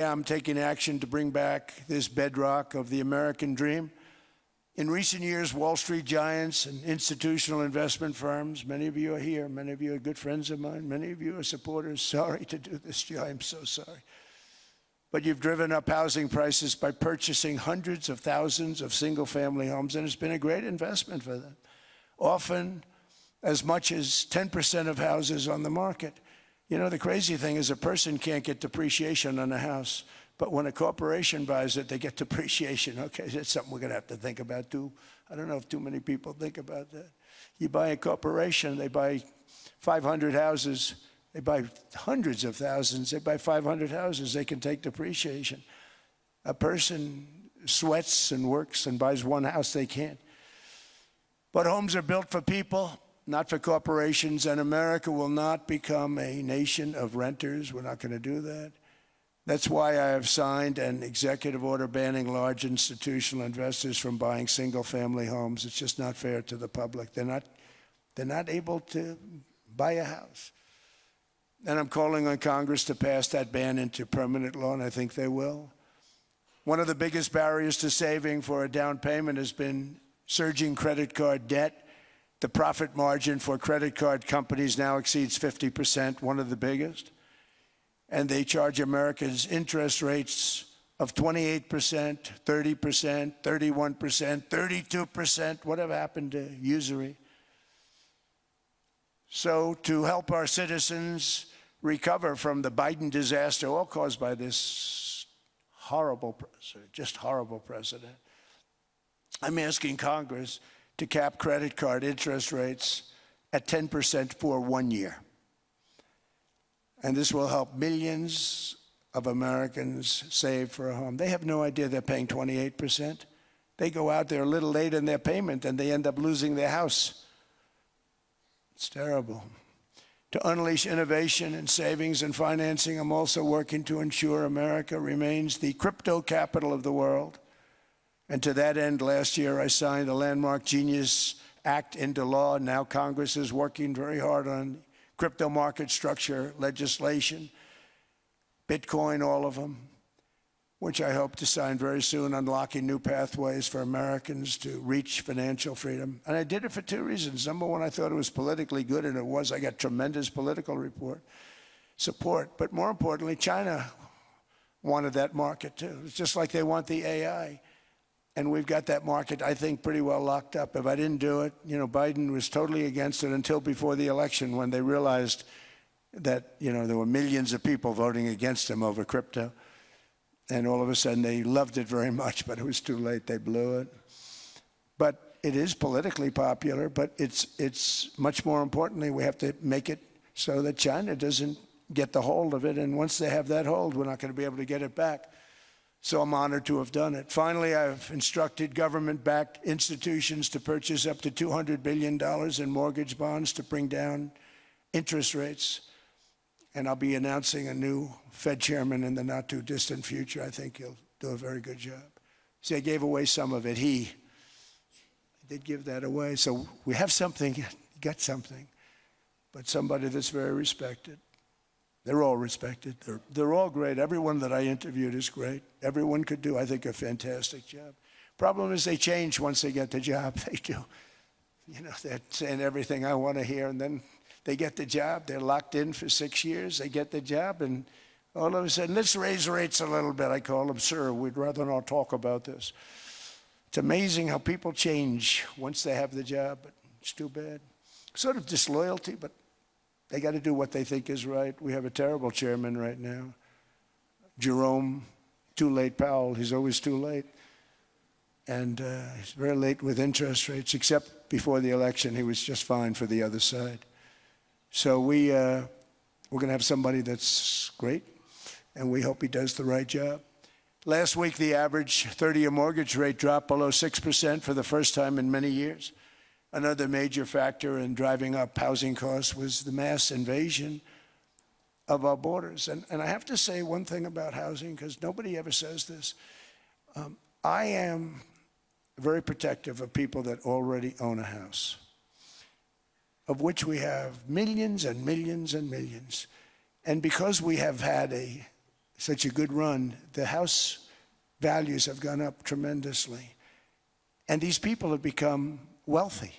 I'm taking action to bring back this bedrock of the American dream. In recent years, Wall Street giants and institutional investment firms, many of you are here, many of you are good friends of mine, many of you are supporters. Sorry to do this to you, I'm so sorry. But you've driven up housing prices by purchasing hundreds of thousands of single-family homes, and it's been a great investment for them. Often as much as 10% of houses on the market. You know, the crazy thing is a person can't get depreciation on a house, but when a corporation buys it, they get depreciation. Okay, that's something we're going to have to think about too. I don't know if too many people think about that. You buy a corporation, they buy 500 houses, they buy hundreds of thousands, they buy 500 houses, they can take depreciation. A person sweats and works and buys one house, they can't. But homes are built for people, not for corporations, and America will not become a nation of renters. We're not going to do that. That's why I have signed an executive order banning large institutional investors from buying single-family homes. It's just not fair to the public. They're not able to buy a house. And I'm calling on Congress to pass that ban into permanent law, and I think they will. One of the biggest barriers to saving for a down payment has been surging credit card debt. The profit margin for credit card companies now exceeds 50%, one of the biggest. And they charge Americans interest rates of 28%, 30%, 31%, 32%. Whatever happened to usury? So to help our citizens recover from the Biden disaster, all caused by this horrible president, just horrible president, I'm asking Congress to cap credit card interest rates at 10% for 1 year. And this will help millions of Americans save for a home. They have no idea they're paying 28%. They go out there a little late in their payment and they end up losing their house. It's terrible. To unleash innovation and savings and financing, I'm also working to ensure America remains the crypto capital of the world. And to that end, last year, I signed the landmark Genius Act into law. Now Congress is working very hard on crypto market structure legislation, Bitcoin, all of them, which I hope to sign very soon, unlocking new pathways for Americans to reach financial freedom. And I did it for two reasons. Number one, I thought it was politically good, and it was. I got tremendous political support. But more importantly, China wanted that market too. It's just like they want the AI. And we've got that market, I think, pretty well locked up. If I didn't do it, you know, Biden was totally against it until before the election when they realized that, you know, there were millions of people voting against him over crypto. And all of a sudden they loved it very much, but it was too late. They blew it. But it is politically popular, but it's much more importantly, we have to make it so that China doesn't get the hold of it. And once they have that hold, we're not going to be able to get it back. So I'm honored to have done it. Finally, I've instructed government-backed institutions to purchase up to $200 billion in mortgage bonds to bring down interest rates. And I'll be announcing a new Fed chairman in the not-too-distant future. I think he'll do a very good job. See, I gave away some of it. He did give that away. So we have something, got something, but somebody that's very respected. They're all respected. They're all great. Everyone that I interviewed is great. Everyone could do, I think, a fantastic job. Problem is they change once they get the job. They do. You know, they're saying everything I want to hear, and then they get the job. They're locked in for 6 years. They get the job, and all of a sudden, let's raise rates a little bit. I call them, sir, we'd rather not talk about this. It's amazing how people change once they have the job, but it's too bad. Sort of disloyalty, but they got to do what they think is right. We have a terrible chairman right now. Jerome, too late Powell. He's always too late. And he's very late with interest rates, except before the election, he was just fine for the other side. So we're going to have somebody that's great, and we hope he does the right job. Last week, the average 30-year mortgage rate dropped below 6% for the first time in many years. Another major factor in driving up housing costs was the mass invasion of our borders. And I have to say one thing about housing, because nobody ever says this. I am very protective of people that already own a house, of which we have millions and millions and millions. And because we have had a such a good run, the house values have gone up tremendously. And these people have become wealthy.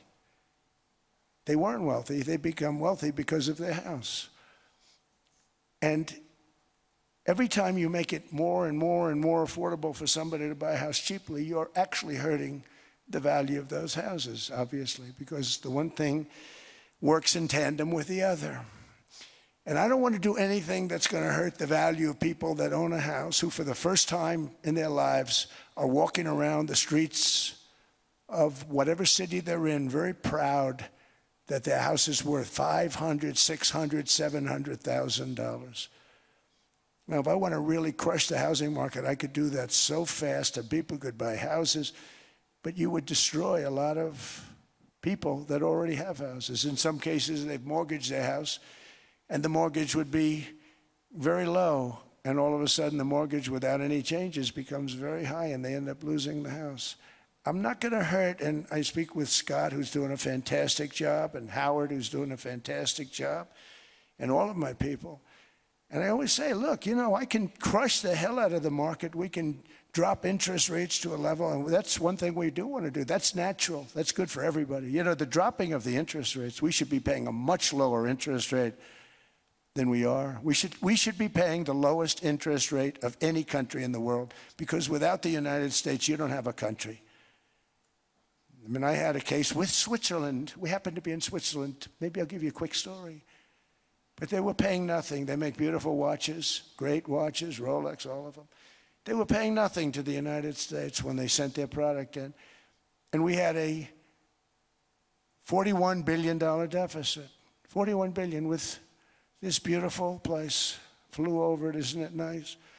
They weren't wealthy. They become wealthy because of their house. And every time you make it more and more and more affordable for somebody to buy a house cheaply, you're actually hurting the value of those houses, obviously, because the one thing works in tandem with the other. And I don't want to do anything that's going to hurt the value of people that own a house, who for the first time in their lives are walking around the streets of whatever city they're in, very proud that their house is worth $500,000, $600,000, $700,000. Now, if I want to really crush the housing market, I could do that so fast that people could buy houses, but you would destroy a lot of people that already have houses. In some cases, they've mortgaged their house, and the mortgage would be very low, and all of a sudden the mortgage without any changes becomes very high, and they end up losing the house. I'm not going to hurt, and I speak with Scott, who's doing a fantastic job, and Howard, who's doing a fantastic job, and all of my people. And I always say, look, you know, I can crush the hell out of the market. We can drop interest rates to a level, and that's one thing we do want to do. That's natural. That's good for everybody. You know, the dropping of the interest rates, we should be paying a much lower interest rate than we are. We should be paying the lowest interest rate of any country in the world, because without the United States, you don't have a country. I mean, I had a case with Switzerland. We happened to be in Switzerland. Maybe I'll give you a quick story. But they were paying nothing. They make beautiful watches, great watches, Rolex, all of them. They were paying nothing to the United States when they sent their product in. And we had a $41 billion deficit. $41 billion with this beautiful place. Flew over it, isn't it nice?